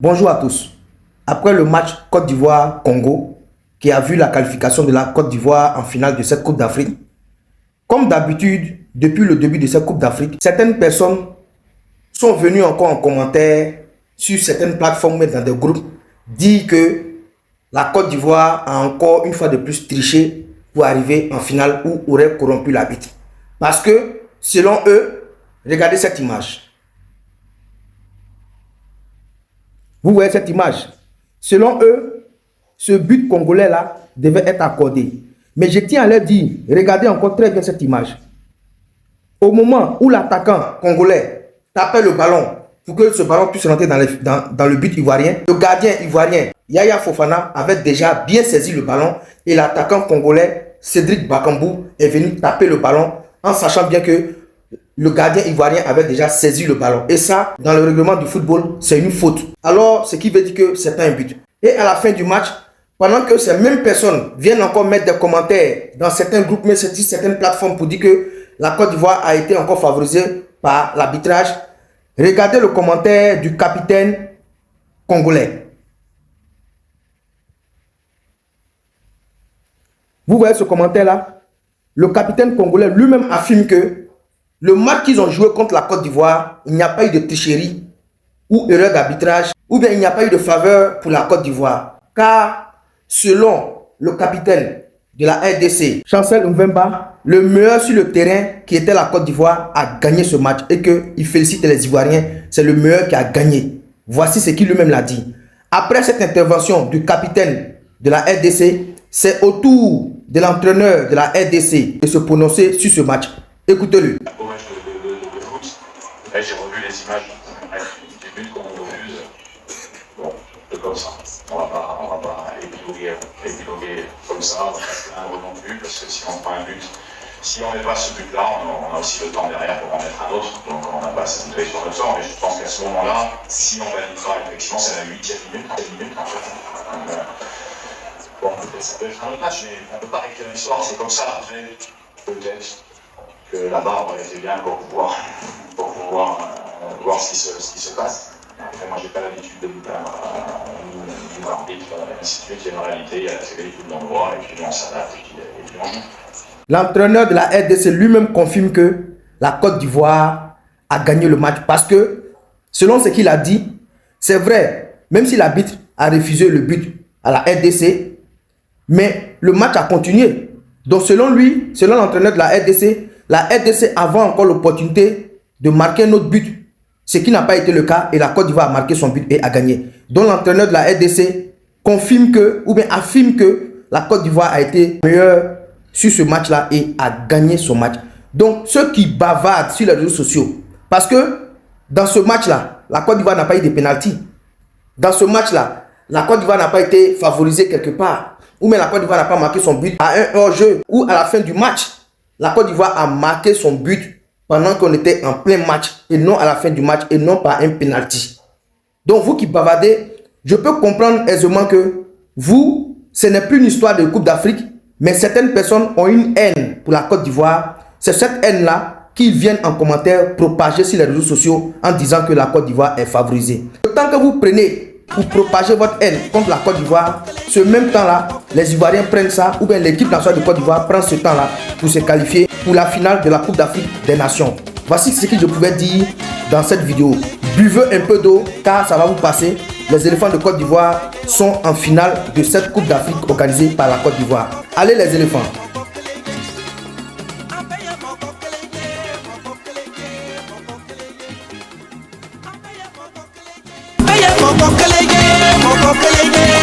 Bonjour à tous. Après le match Côte d'Ivoire-Congo, qui a vu la qualification de la Côte d'Ivoire en finale de cette Coupe d'Afrique, comme d'habitude, depuis le début de cette Coupe d'Afrique, certaines personnes sont venues encore en commentaire sur certaines plateformes et dans des groupes, dire que la Côte d'Ivoire a encore une fois de plus triché pour arriver en finale ou aurait corrompu l'arbitre. Parce que, selon eux, regardez cette image. Vous voyez cette image. Selon eux, ce but congolais-là devait être accordé. Mais je tiens à leur dire, regardez encore très bien cette image. Au moment où l'attaquant congolais tapait le ballon pour que ce ballon puisse rentrer dans le but ivoirien, le gardien ivoirien Yaya Fofana avait déjà bien saisi le ballon et l'attaquant congolais Cédric Bakambu est venu taper le ballon en sachant bien que le gardien ivoirien avait déjà saisi le ballon. Et ça, dans le règlement du football, c'est une faute. Alors, ce qui veut dire que c'est un but. Et à la fin du match, pendant que ces mêmes personnes viennent encore mettre des commentaires dans certains groupes, mais sur certaines plateformes pour dire que la Côte d'Ivoire a été encore favorisée par l'arbitrage, regardez le commentaire du capitaine congolais. Vous voyez ce commentaire-là? Le capitaine congolais lui-même affirme que le match qu'ils ont joué contre la Côte d'Ivoire, il n'y a pas eu de tricherie ou erreur d'arbitrage, ou bien il n'y a pas eu de faveur pour la Côte d'Ivoire. Car selon le capitaine de la RDC, Chancel Mbemba, le meilleur sur le terrain qui était la Côte d'Ivoire a gagné ce match et qu'il félicite les Ivoiriens, c'est le meilleur qui a gagné. Voici ce qu'il lui-même l'a dit. Après cette intervention du capitaine de la RDC, c'est au tour de l'entraîneur de la RDC de se prononcer sur ce match. Écoutez-le. Au match de foot, j'ai revu les images du but qu'on refuse. Bon, c'est comme ça. On va pas épiloguer comme ça, on va pas un non plus, parce que si on prend un but, si on met pas ce but-là, on a aussi le temps derrière pour en mettre un autre, donc on n'a pas à s'habituer sur le temps, mais je pense qu'à ce moment-là, si on valide pas, effectivement, c'est la 8e minute, 7 minutes en fait. Donc, bon, ça peut être un autre match, mais on ne peut pas écrire l'histoire, c'est comme ça. Après, peut-être que la barre aurait été bien pour pouvoir voir ce qui se passe. Après, moi, j'ai pas l'habitude de l'arbitre, ainsi de suite. Il y a une réalité, il y a la sécurité de l'endroit, et puis on s'adapte, et puis on joue. L'entraîneur de la RDC lui-même confirme que la Côte d'Ivoire a gagné le match parce que, selon ce qu'il a dit, c'est vrai, même si l'arbitre a refusé le but à la RDC, mais le match a continué. Donc selon lui, selon l'entraîneur de la RDC avait encore l'opportunité de marquer un autre but, ce qui n'a pas été le cas et la Côte d'Ivoire a marqué son but et a gagné. Donc l'entraîneur de la RDC confirme que, ou bien affirme que la Côte d'Ivoire a été meilleure sur ce match-là et a gagné son match. Donc ceux qui bavardent sur les réseaux sociaux, parce que dans ce match-là, la Côte d'Ivoire n'a pas eu de pénalty. Dans ce match-là, la Côte d'Ivoire n'a pas été favorisée quelque part. Ou même la Côte d'Ivoire n'a pas marqué son but à un hors-jeu. Ou à la fin du match, la Côte d'Ivoire a marqué son but pendant qu'on était en plein match. Et non à la fin du match et non par un penalty. Donc vous qui bavardez, je peux comprendre aisément que vous, ce n'est plus une histoire de Coupe d'Afrique. Mais certaines personnes ont une haine pour la Côte d'Ivoire. C'est cette haine-là qu'ils viennent en commentaire propager sur les réseaux sociaux en disant que la Côte d'Ivoire est favorisée. Le temps que vous prenez pour propager votre haine contre la Côte d'Ivoire, ce même temps-là, les Ivoiriens prennent ça, ou bien l'équipe nationale de Côte d'Ivoire prend ce temps-là pour se qualifier pour la finale de la Coupe d'Afrique des Nations. Voici ce que je pouvais dire dans cette vidéo. Buvez un peu d'eau car ça va vous passer. Les éléphants de Côte d'Ivoire sont en finale de cette Coupe d'Afrique organisée par la Côte d'Ivoire. Allez les éléphants! Moko kelege,